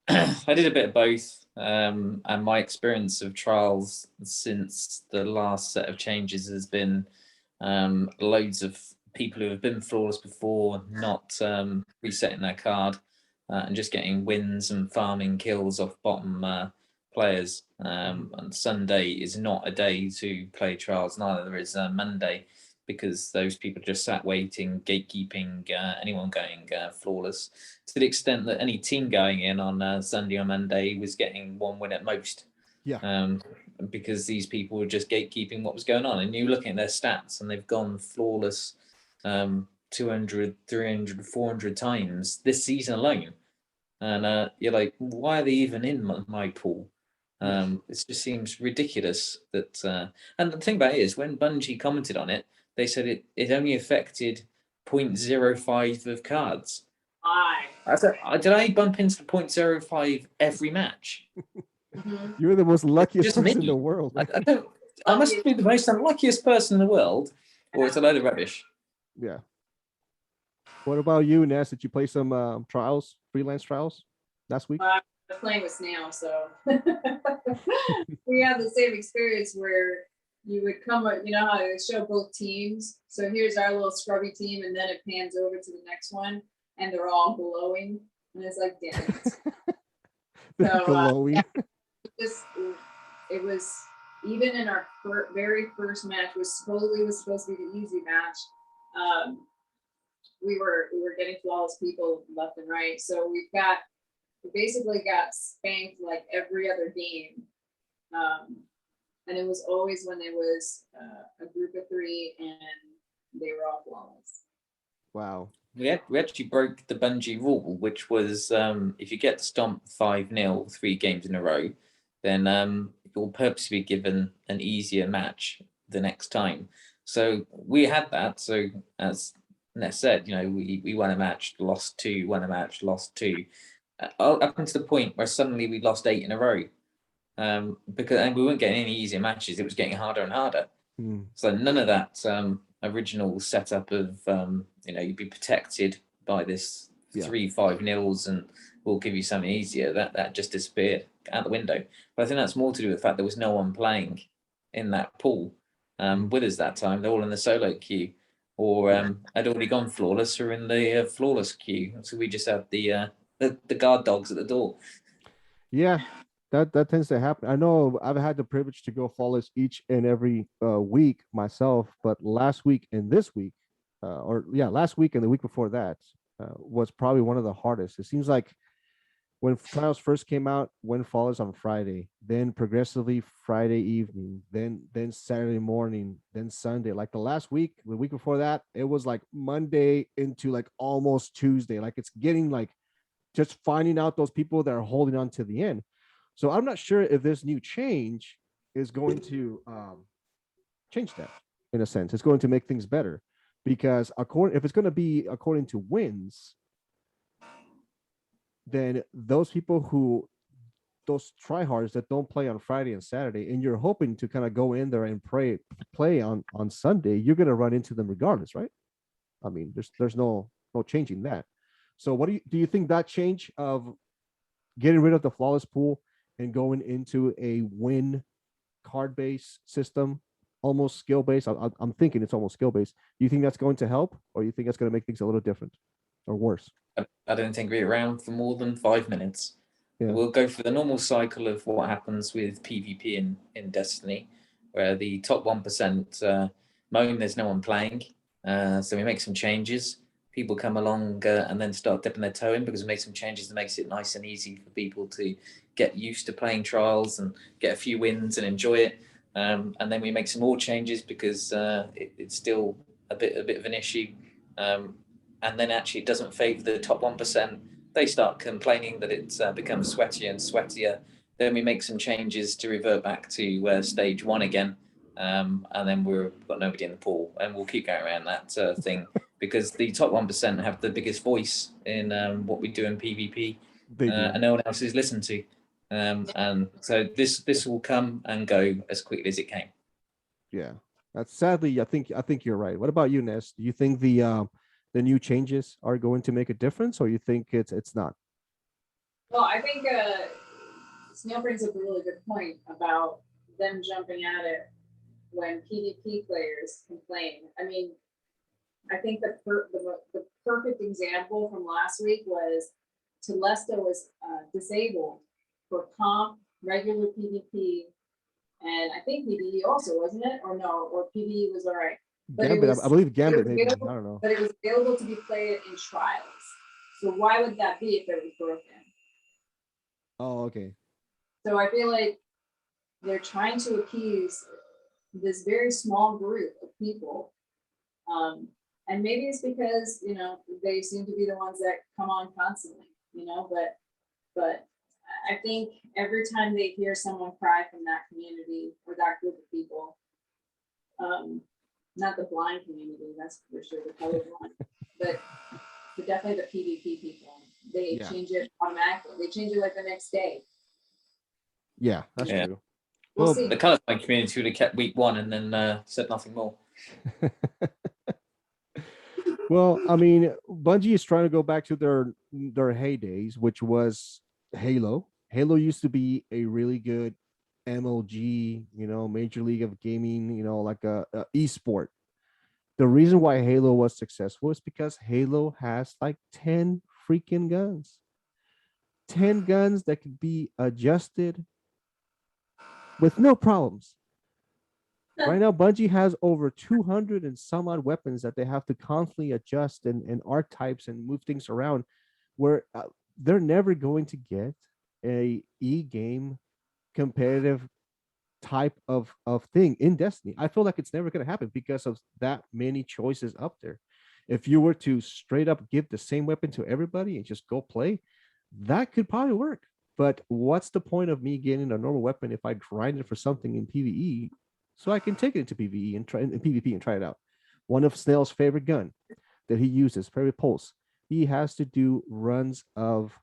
I did a bit of both, and my experience of Trials since the last set of changes has been loads of people who have been flawless before not resetting their card and just getting wins and farming kills off bottom players. And Sunday is not a day to play Trials, neither is Monday, because those people just sat waiting, gatekeeping anyone going flawless, to the extent that any team going in on Sunday or Monday was getting 1 win at most. Yeah. Because these people were just gatekeeping what was going on. And you're looking at their stats and they've gone flawless 200, 300, 400 times this season alone. And you're like, why are they even in my pool? It just seems ridiculous that. And the thing about it is, when Bungie commented on it, they said it only affected 0.05 of cards. Did I bump into 0.05 every match? You're the most luckiest person in the world. I must be the most unluckiest person in the world, or it's a load of rubbish. Yeah. What about you, Ness? Did you play some trials, freelance trials last week? I was playing with Snail, so we had the same experience where you would come, how they show both teams. So here's our little scrubby team, and then it pans over to the next one, and they're all glowing, and it's like, damn it. So glowing. It was even in our very first match, was supposed to be the easy match. We were getting flawless people left and right. So we basically got spanked like every other game. And it was always when there was a group of 3 and they were all flawless. Wow. We actually broke the Bungie rule, which was if you get stomped 5-0 3 games in a row, then you'll purposely be given an easier match the next time. So we had that. So as Ness said, we won a match, lost two, won a match, lost two, up until the point where suddenly we lost 8 in a row. And we weren't getting any easier matches. It was getting harder and harder. So none of that original setup of you'd be protected by this 3-5-0s and we'll give you something easier. That just disappeared out the window. But I think that's more to do with the fact there was no one playing in that pool with us that time. They're all in the solo queue, or had already gone flawless, or in the flawless queue. So we just had the guard dogs at the door. Yeah, that tends to happen. I know I've had the privilege to go flawless each and every week myself, but last week and this week, last week and the week before that was probably one of the hardest. It seems like when trials first came out, went flawless on Friday, then progressively Friday evening, then Saturday morning, then Sunday. Like the last week, the week before that, it was like Monday into like almost Tuesday. Like it's getting like just finding out those people that are holding on to the end. So I'm not sure if this new change is going to change that in a sense. It's going to make things better because if it's going to be according to wins, then those tryhards that don't play on Friday and Saturday, and you're hoping to kind of go in there and play on Sunday, you're going to run into them regardless, right? I mean, there's no changing that. So what do you think that change of getting rid of the flawless pool and going into a win card-based system, almost skill-based? I'm thinking it's almost skill-based. Do you think that's going to help, or you think that's going to make things a little different or worse? I don't think we're around for more than 5 minutes. Yeah. We'll go through the normal cycle of what happens with PvP in Destiny, where the top 1% moan there's no one playing. So we make some changes. People come along and then start dipping their toe in because we made some changes that makes it nice and easy for people to get used to playing trials and get a few wins and enjoy it. And then we make some more changes because it's still a bit of an issue. And then actually it doesn't favour the top 1%. They start complaining that it becomes sweatier and sweatier. Then we make some changes to revert back to stage 1 again. And then we've got nobody in the pool. And we'll keep going around that thing because the top 1% have the biggest voice in what we do in PvP. And no one else is listened to. And so this will come and go as quickly as it came. Yeah, that's sadly, I think you're right. What about you, Ness? Do you think the new changes are going to make a difference, or you think it's not? Well, I think Snail brings up a really good point about them jumping at it when PvP players complain. I mean, I think the perfect example from last week was Telesta was disabled for comp, regular PvP, and I think PvE also, wasn't it? Or no, or PvE was all right. But Gambit, I believe Gambit, maybe. I don't know. But it was available to be played in trials. So why would that be if it was broken? Oh, okay. So I feel like they're trying to appease this very small group of people. And maybe it's because, they seem to be the ones that come on constantly, but I think every time they hear someone cry from that community or that group of people, not the blind community, that's for sure, the colorblind, but definitely the PvP people, they change it automatically. They change it like the next day. Yeah, that's true. We'll see. The colorblind community would have kept week 1 and then said nothing more. Well, I mean, Bungie is trying to go back to their heydays, which was Halo. Halo used to be a really good MLG, Major League of Gaming, like a esport. The reason why Halo was successful is because Halo has like 10 freaking guns. 10 guns that could be adjusted with no problems. Right now, Bungie has over 200 and some odd weapons that they have to constantly adjust and archetypes and move things around, where they're never going to get a e-game competitive type of thing in Destiny. I feel like it's never going to happen because of that many choices up there. If you were to straight up give the same weapon to everybody and just go play, that could probably work. But what's the point of me getting a normal weapon if I grind it for something in PvE so I can take it into PvE and try in PvP and try it out? One of Snail's favorite gun that he uses, favorite pulse, he has to do runs of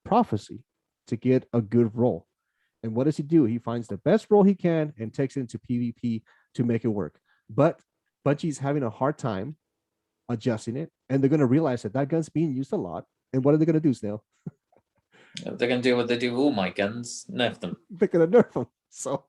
prophecy to get a good roll. And what does he do? He finds the best roll he can and takes it into PvP to make it work. But Bungie's having a hard time adjusting it, and they're going to realize that that gun's being used a lot. And what are they going to do, Snail? They're going to do what they do with all my guns, nerf them. They're going to nerf them. So,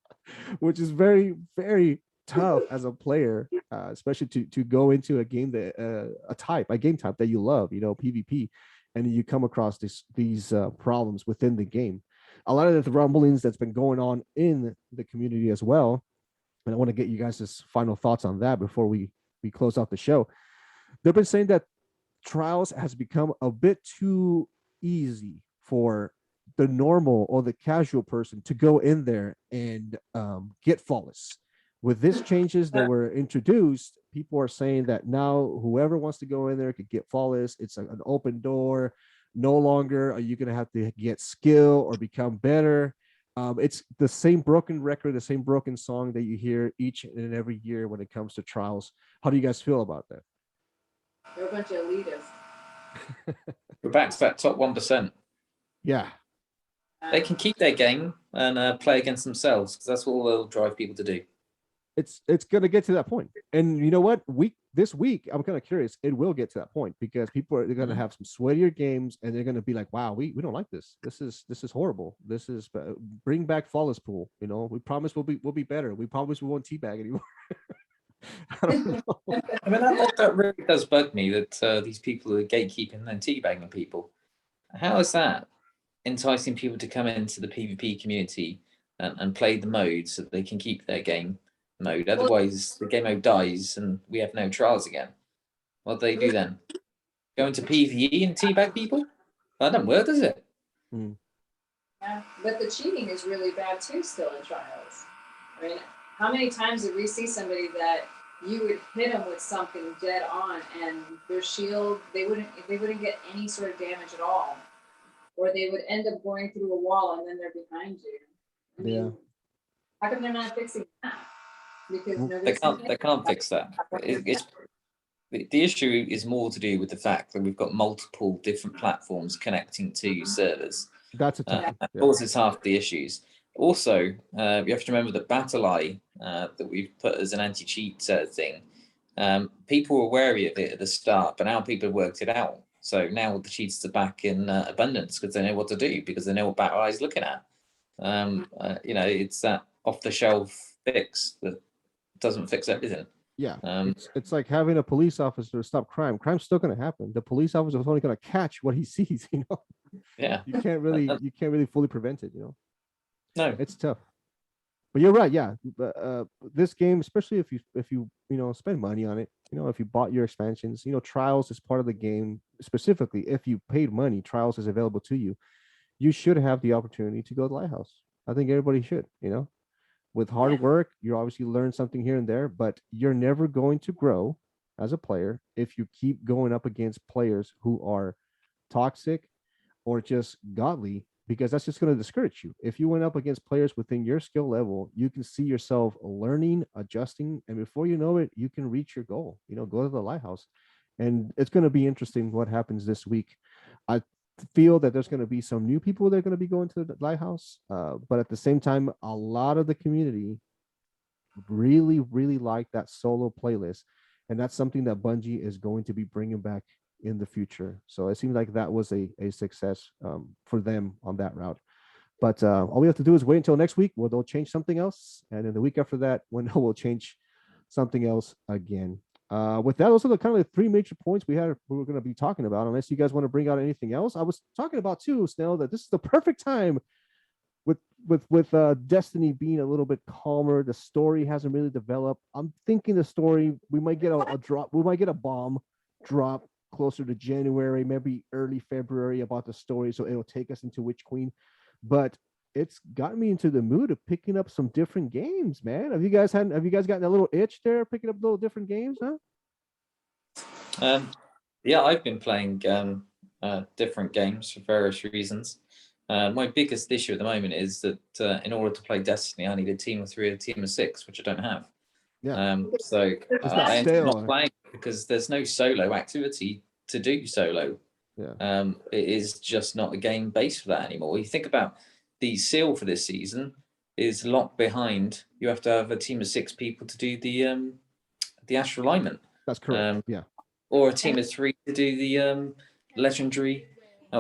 which is very, very tough as a player, especially to go into a game that a game type that you love, PvP, and you come across these problems within the game. A lot of the rumblings that's been going on in the community as well, and I want to get you guys' final thoughts on that before we close out the show. They've been saying that Trials has become a bit too easy for the normal or the casual person to go in there and get flawless. With these changes that were introduced, people are saying that now whoever wants to go in there could get flawless. It's an open door. No longer are you going to have to get skill or become better. It's the same broken record, the same broken song that you hear each and every year when it comes to Trials. How do you guys feel about that? They're a bunch of elitists. We're back to that top 1%. Yeah. They can keep their game and play against themselves, because that's what will drive people to do. It's going to get to that point. And you know what? This week, I'm kind of curious. It will get to that point because they're going to have some sweatier games, and they're going to be like, "Wow, we don't like this. This is horrible. This is bring back flawless pool. We promise we'll be better. We promise we won't teabag anymore." I don't know. I mean, that really does bug me that these people are gatekeeping and teabagging people. How is that enticing people to come into the PvP community and play the mode so that they can keep their game mode? Otherwise, the game mode dies and we have no trials again. What do they do then? Go into PvE and teabag people? That doesn't work, does it? Yeah, but the cheating is really bad too still in Trials. I mean, how many times did we see somebody that you would hit them with something dead on and their shield, they wouldn't get any sort of damage at all. Or they would end up going through a wall and then they're behind you. I mean, how come they're not fixing that? Because they can't fix that. The issue is more to do with the fact that we've got multiple different platforms connecting to servers. That's a tough. That causes half the issues. Also, you have to remember that Battle Eye that we've put as an anti-cheat thing, people were wary of it at the start, but now people have worked it out. So now the cheats are back in abundance because they know what to do, because they know what Battle Eye is looking at. It's that off-the-shelf fix that doesn't fix everything. Yeah, it's like having a police officer stop crime. Crime's still going to happen. The police officer is only going to catch what he sees. Yeah, you can't really fully prevent it. No, it's tough. But you're right. Yeah, this game, especially if you spend money on it, if you bought your expansions, Trials is part of the game. Specifically, if you paid money, Trials is available to you. You should have the opportunity to go to the Lighthouse. I think everybody should. With hard work, you obviously learn something here and there, but you're never going to grow as a player if you keep going up against players who are toxic or just godly, because that's just going to discourage you. If you went up against players within your skill level, you can see yourself learning, adjusting, and before you know it, you can reach your goal. Go to the Lighthouse. And it's going to be interesting what happens this week. I feel that there's going to be some new people that are going to be going to the Lighthouse, but at the same time, a lot of the community really, really like that solo playlist, and that's something that Bungie is going to be bringing back in the future. So it seems like that was a success for them on that route. But all we have to do is wait until next week where they'll change something else, and then the week after that when we'll change something else again. With that, those are the kind of the three major points we were going to be talking about, unless you guys want to bring out anything else. I was talking about too, Snell, that this is the perfect time with Destiny being a little bit calmer. The story hasn't really developed. I'm thinking the story, we might get a drop, we might get a bomb drop closer to January, maybe early February about the story, so it'll take us into Witch Queen. But it's gotten me into the mood of picking up some different games, man. Have you guys gotten a little itch there, picking up little different games, huh? Yeah, I've been playing different games for various reasons. My biggest issue at the moment is that in order to play Destiny, I need a team of 3 or a team of 6, which I don't have. Yeah. So It's not I end up stale. not playing because there's no solo activity to do solo. Yeah. It is just not a game based for that anymore. You think about the seal for this season is locked behind. You have to have a team of 6 people to do the astral alignment. That's correct. Yeah. Or a team of 3 to do the legendary,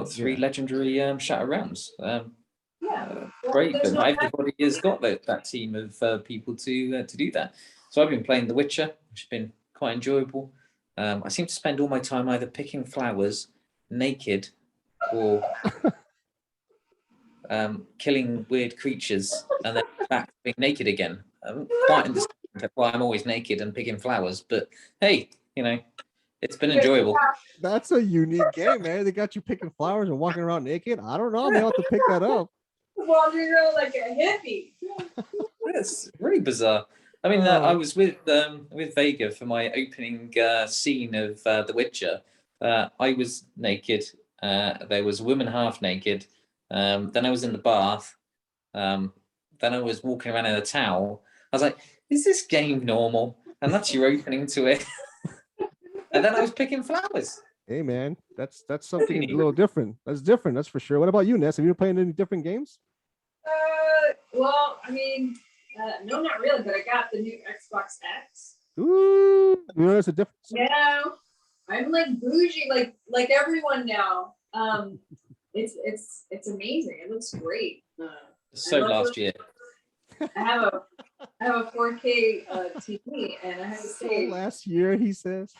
3 legendary shatter realms. Great, but not everybody has got that team of people to do that. So I've been playing The Witcher, which has been quite enjoyable. I seem to spend all my time either picking flowers naked or killing weird creatures and then back to being naked again. Quite understand why I'm always naked and picking flowers, but hey, it's been enjoyable. That's a unique game, man. They got you picking flowers and walking around naked. I don't know. I may have to pick that up. Wandering around like a hippie. It's really bizarre. I mean, I was with Vega for my opening scene of The Witcher. I was naked. There was a woman half naked. Then I was in the bath. Then I was walking around in a towel. I was like, "Is this game normal?" And that's your opening to it. And then I was picking flowers. Hey, man, that's something a little different. That's different. That's for sure. What about you, Ness? Have you been playing any different games? Well, I mean, no, not really, but I got the new Xbox X. Ooh, you know, there's a difference. Yeah, I'm like bougie, like everyone now. It's amazing. It looks great. So last year. I have a 4K TV, and I have to say, last year, he says.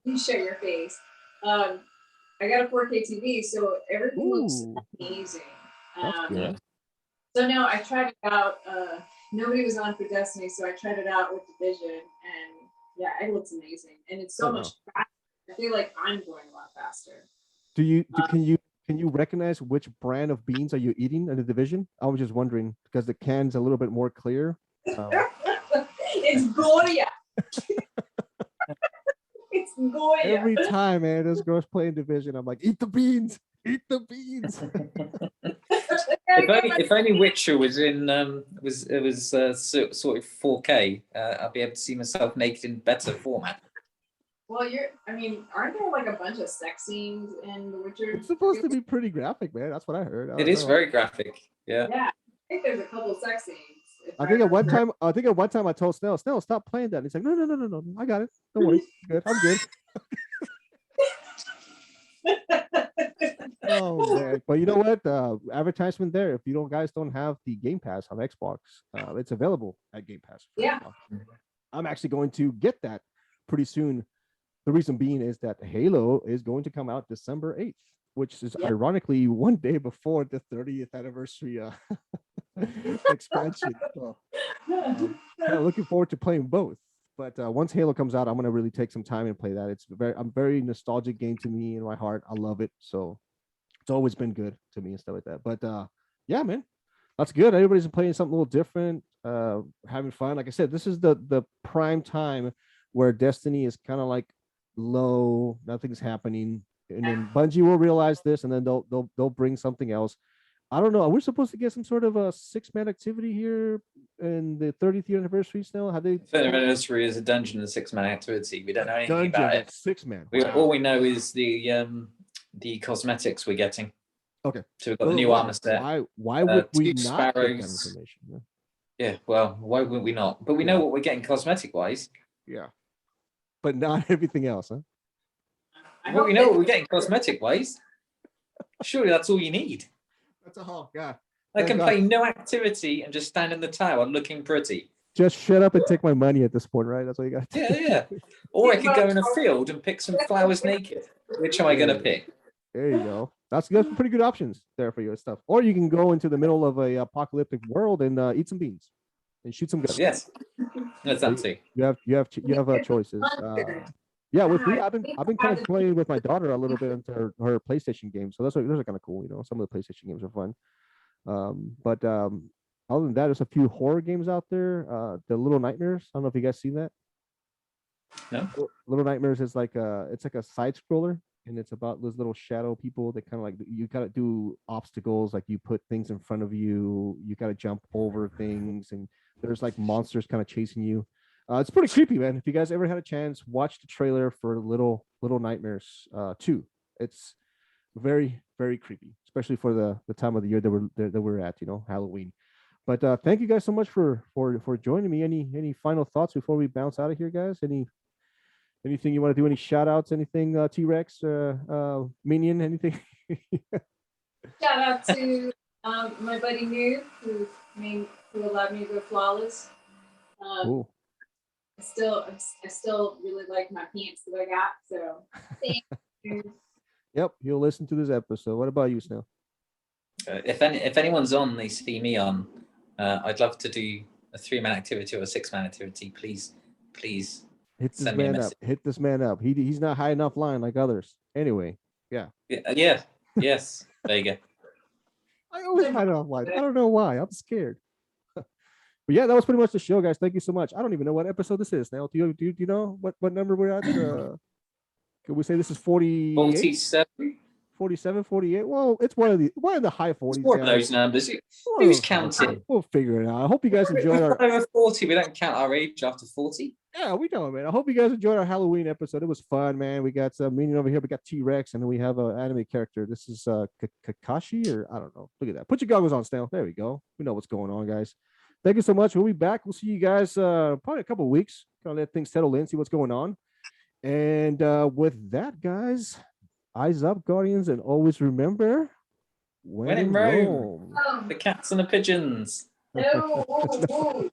You show your face. I got a 4K TV, so everything looks amazing. That's good. So now I tried it out. Nobody was on for Destiny, so I tried it out with Division, and yeah, it looks amazing, and it's so much faster. I feel like I'm going a lot faster. Can you recognize which brand of beans are you eating in the Division? I was just wondering because the can's a little bit more clear. It's Goya. It's Goya. Every time, man, this girl's playing Division, I'm like, eat the beans, eat the beans. If only Witcher was in sort of 4K, I'd be able to see myself naked in better format. Well, aren't there like a bunch of sex scenes in The Witcher? It's supposed to be pretty graphic, man. That's what I heard. It is very graphic. Yeah. Yeah, I think there's a couple sex scenes. I think at one time I told Snell, stop playing that. And he's like, no, I got it. Don't worry, I'm good. Oh man, but you know what? Advertisement there. If you guys don't have the Game Pass on Xbox, it's available at Game Pass. Yeah. I'm actually going to get that pretty soon. The reason being is that Halo is going to come out December 8th, which is ironically one day before the 30th anniversary expansion. So, kind of looking forward to playing both. But once Halo comes out, I'm gonna really take some time and play that. It's very nostalgic game to me in my heart. I love it. So it's always been good to me and stuff like that. But yeah, man, that's good. Everybody's playing something a little different, having fun. Like I said, this is the prime time where Destiny is kind of like low, nothing's happening, and then Bungie will realize this, and then they'll bring something else. I don't know. Are we supposed to get some sort of a 6-man activity here in the 30th year anniversary still? Have they? 30th anniversary is a dungeon and 6-man activity. We don't know anything about it. 6-man. All we know is the cosmetics we're getting. Okay. So we've got the new armor set. Why would we not sparrows. get that information? Yeah. Well, why wouldn't we not? But we know what we're getting cosmetic wise. Yeah. But not everything else, huh? Well, we know what we're getting cosmetic wise. Surely that's all you need. That's a whole, yeah. I can play no activity and just stand in the tower looking pretty. Just shut up and take my money at this point, right? That's what you got. Yeah. Or I could go in a field and pick some flowers naked. Which am I going to pick? There you go. That's pretty good options there for your stuff. Or you can go into the middle of a apocalyptic world and eat some beans and shoot some guns. Yes, that's that too. You have choices. Yeah, with me, I've been kind of playing with my daughter a little bit into her PlayStation games, so those are kind of cool. Some of the PlayStation games are fun. But other than that, there's a few horror games out there. The Little Nightmares. I don't know if you guys seen that. No. Little Nightmares is like it's like a side scroller. and it's about those little shadow people that kind of like you gotta do obstacles, like you put things in front of you, you gotta jump over things, and there's like monsters kind of chasing you. It's pretty creepy, man. If you guys ever had a chance, watch the trailer for Little Nightmares 2. It's very very creepy, especially for the time of the year that we're at, Halloween. But thank you guys so much for joining me. Any final thoughts before we bounce out of here, guys? Anything you want to do? Any shout outs? Anything, T-Rex, Minion, anything? Shout out to my buddy Noob, who allowed me to go flawless. Cool. I still really like my pants that I got. So thank you. Yep, you'll listen to this episode. What about you, Snail? If anyone's on, they see me on. I'd love to do a 3-man activity or a 6-man activity. Please Hit this send me a man up. message. Hit this man up. He's not high enough line like others. Anyway, yeah. Yeah. Yes. There you go. I always high enough line. I don't know why. I'm scared. But yeah, that was pretty much the show, guys. Thank you so much. I don't even know what episode this is now. Do you know what number we're at? Could we say this is 48? 47. 47, 48? Well, it's one of the high 40s. It's one of those numbers. Who's counting? We'll figure it out. I hope you guys enjoyed our. Over 40. We don't count our age after 40. Yeah, we know, man. I hope you guys enjoyed our Halloween episode. It was fun, man. We got some meaning over here. We got T-Rex, and then we have an anime character. This is Kakashi, or I don't know. Look at that. Put your goggles on, Snail. There we go. We know what's going on, guys. Thank you so much. We'll be back. We'll see you guys probably a couple of weeks. Kind of let things settle in, see what's going on. And with that, guys, eyes up, Guardians, and always remember when in Rome, the cats and the pigeons. No.